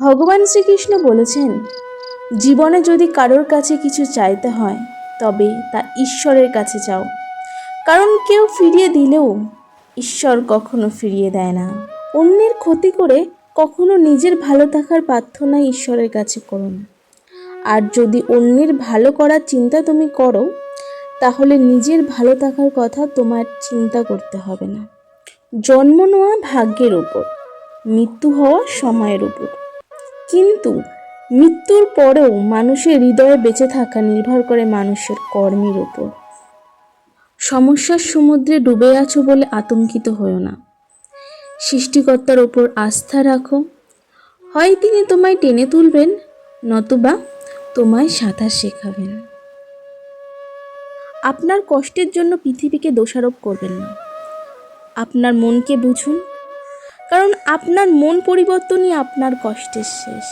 ভগবান শ্রীকৃষ্ণ বলেছেন, জীবনে যদি কারোর কাছে কিছু চাইতে হয় তবে তা ঈশ্বরের কাছে চাও, কারণ কেউ ফিরিয়ে দিলেও ঈশ্বর কখনো ফিরিয়ে দেয় না। অন্যের ক্ষতি করে কখনো নিজের ভালো থাকার প্রার্থনা ঈশ্বরের কাছে করো না। আর যদি অন্যের ভালো করার চিন্তা তুমি করো, তাহলে নিজের ভালো থাকার কথা তোমার চিন্তা করতে হবে না। জন্ম নেওয়া ভাগ্যের উপর, মৃত্যু হওয়া সময়ের উপর, কিন্তু মৃত্যুর পরেও মানুষের হৃদয়ে বেঁচে থাকা নির্ভর করে মানুষের কর্মের উপর। সমস্যার সমুদ্রে ডুবে আছো বলে আতঙ্কিত হও না, সৃষ্টিকর্তার ওপর আস্থা রাখো। হয় তিনি তোমায় টেনে তুলবেন, নতুবা তোমায় সাঁতার শেখাবেন। আপনার কষ্টের জন্য পৃথিবীকে দোষারোপ করবেন না, আপনার মনকে বুঝুন, কারণ আপনার মন পরিবর্তনই আপনার কষ্টের শেষ।